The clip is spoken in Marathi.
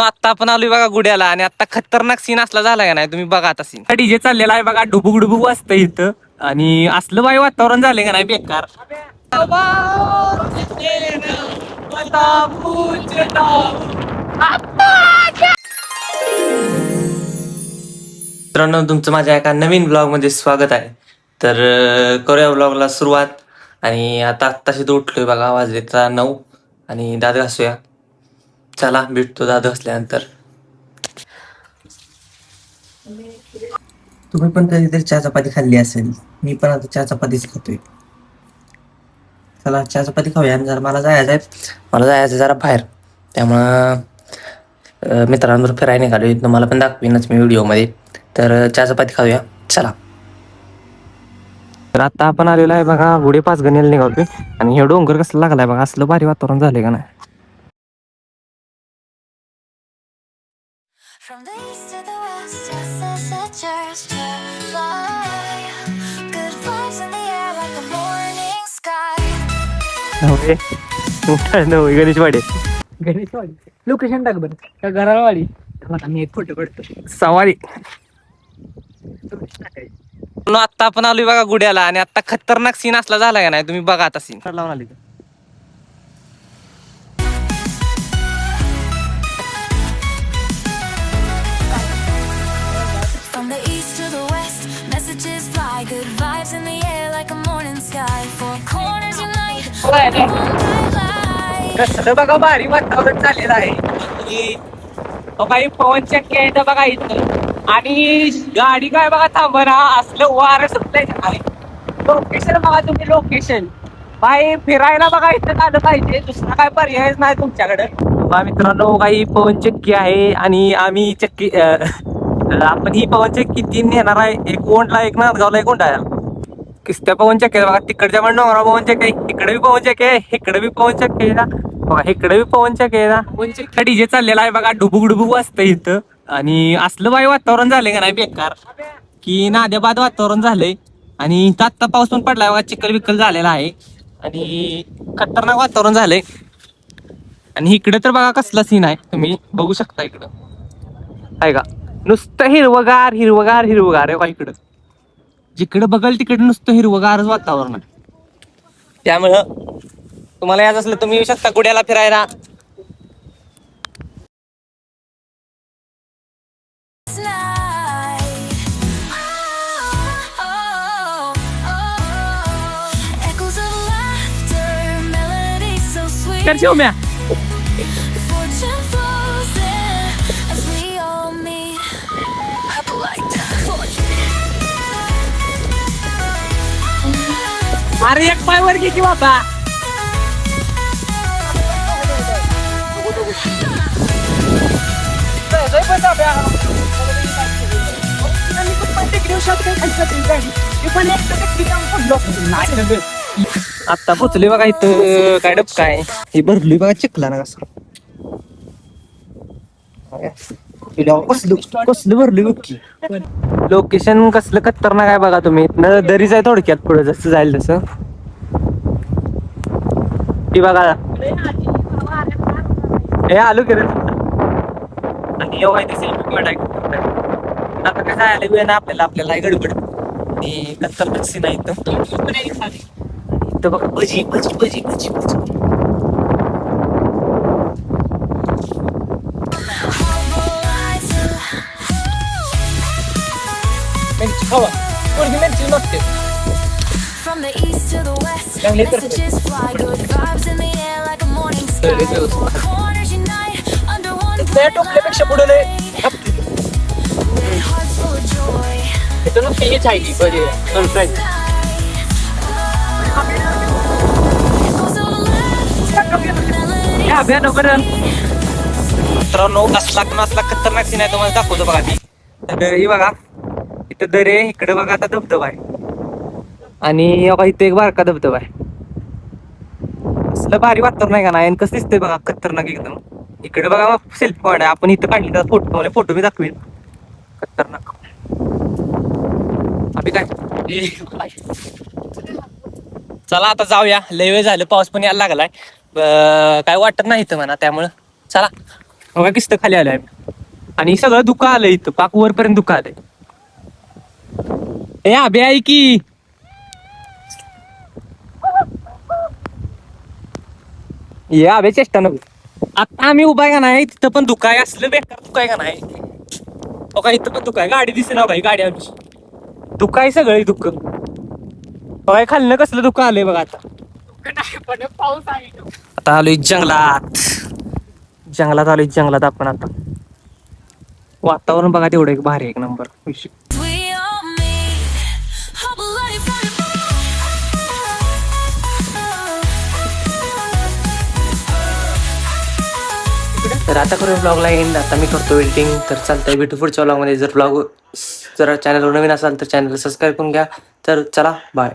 आता आपण आलोय बघा गुड्याला आणि आता खतरनाक सीन असला झाला का नाही तुम्ही बघा आता सीन डीजे चाललेला आहे बघा डुबुक डुबुक वाजतं इथं आणि असलं बाई वातावरण झाले का नाही बेकार. मित्रांनो तुमचं माझ्या एका नवीन ब्लॉग मध्ये स्वागत आहे. तर करूया ब्लॉगला सुरुवात. आणि आता आत्ताशी तो उठलोय बघा वाजले 9 आणि दात घासूया. चला भेटतो दात घासल्यानंतर. तुम्ही पण कधीतरी चहा चपाती खाल्ली असेल. मी पण आता चहा चपातीच खातोय. चला चहा चपाती खाऊया. आणि जरा मला जायचं जरा बाहेर. त्यामुळं मित्रांबरोबर फिरायला निघालोय. तुम्हाला पण दाखवीनच मी व्हिडिओमध्ये. तर चहा चपाती खाऊया चला. तर आता आपण आलेलो आहे बघा गुढे पाचगणीला निघालोय. आणि हे डोंगर कसं लागलाय बघा असलं भारी वातावरण झालंय का नाही. From the east to the west, just as the church fly. Good vibes in the air like the morning sky. Ganeshwadi location टाक बरं का घरावाडी. मी एक फोटो काढतो. सवारी. आता आपण आलोय बघा गुड्याला आणि आता खतरनाक सीन असला झाला का नाही तुम्ही बघा आता सीन लावून आली. From the east to the west, messages fly. Good vibes in the air like a morning sky. Four corners unite. One bright light. कसं बघा भारी वातावरण झालेलं आहे. काही पवन चक्की आहे तर बघा इथं. आणि गाडी काय बघा थांबना असलं वारं सुटलंय. लोकेशन बघा तुम्ही लोकेशन. बाई फिरायला बघा इथं आलं पाहिजे. दुसरा काय पर्यायच नाही तुमच्याकडे. मित्रांनो काही पवन चक्की आहे आणि आम्ही चक्की आपण ही पवन चक्की 3 नेणार आहे. एक कोंडला एक नांदगावला एक कोंडाळा. किस्त्या पवन चक्की बघा तिकडच्या पण डोंगरा पवन चक्की आहे. इकडे बी पवन चक्की आहे. इकडे बी पवन चक्की आहे ना बघा. इकडे बी पवन चक्की आहे ना. डीजे चाललेला आहे बघा डुबुक डुबुक वाजतं इथं. आणि असलं बाई वातावरण झालंय का नाही बेकार की नाद्याबाद वातावरण झालंय. आणि आत्ता पाऊस पण पडलाय बघा. चिखल बिक्कल झालेला आहे आणि खतरनाक वातावरण झालंय. आणि इकडे तर बघा कसला सीन आहे तुम्ही बघू शकता. इकडं आहे का नुसतं हिरवगार हिरवगार हिरवगार आहे बघा. इकडं जिकडं बघल तिकडं नुसतं हिरवगारच वातावरण आहे. त्यामुळं तुम्हाला यायचं असलं तुम्ही येऊ शकता गुड्याला फिरायला. Night. Echoes of laughter, melodies so sweet. करशो म्या Fortune flows in as we all meet. Up like अरे एक पाय वर घे की बाबा. आता पोचले बघा इथं. काय डब काय हे भरलोय बघा चिखला ना कसं कसलं भरलोय बघ की. लोकेशन कसलं खतरनाक आहे बघा तुम्ही. दरीच आहे थोडक्यात पुढे जसं जाईल तसं. ती बघा हे आलो की रे. आणि आता काय जायला वेळ ना आपल्याला गडबड. आणि खतरनाक सीन आहे इथं बघा. भजी भजी भजी भजी भजी. from the east to the west, messages fly. Good vibes in the air like a morning sky. Four corners unite under one bright light. Hearts full of joy. मित्रांनो कसला खतरनाक सीन आहे तुम्हाला दाखवतो बघा. ती तर ही बघा इथं दरे. इकडे बघा आता धबधबा आहे. आणि बघा इथे एक बारका धबधबा आहे. असलं भारी वातावरण आहे का नाही. कसं दिसतंय बघा खतरनाक एकदम. इकडे बघा सेल्फी पॉइंट आहे. आपण इथं काढले फोटो मी दाखवेल. खतरनाक अभि काय. चला आता जाऊया. लय वेळ झालं पाऊस पण यायला लागलाय. काय वाटत नाही इथं म्हणा. त्यामुळं चला बघा किस्त खाली आलाय आणि सगळं धुकं आलंय इथं पाक वरपर्यंत धुकं आलंय. ए अभे आहे की ये अभे चेष्टा नको. आता आम्ही उभा आहे का नाही तिथं पण धुकं आहे असलं बेकार धुकं आहे का नाही. बघा इथं पण धुकं आहे गाडी दिसे ना भाई गाडी आमची धुकं आहे सगळं धुकं. बघा खाल्लं कसलं धुकं आलंय बघा आता. नाही पण पाऊस आहे इथं. आता आलोय जंगलात आलोय जंगलात आपण आता. वातावरण बघा तेवढं एक भारी एक number. We all meet. I'll be light from तर आता करूया ब्लॉगला एंड. आता मी करतो एडिटिंग. तर चालतंय भेटू पुढच्या ब्लॉगमध्ये. जर चॅनलवर नवीन असाल तर चॅनलला सबस्क्राईब करून घ्या. तर चला बाय.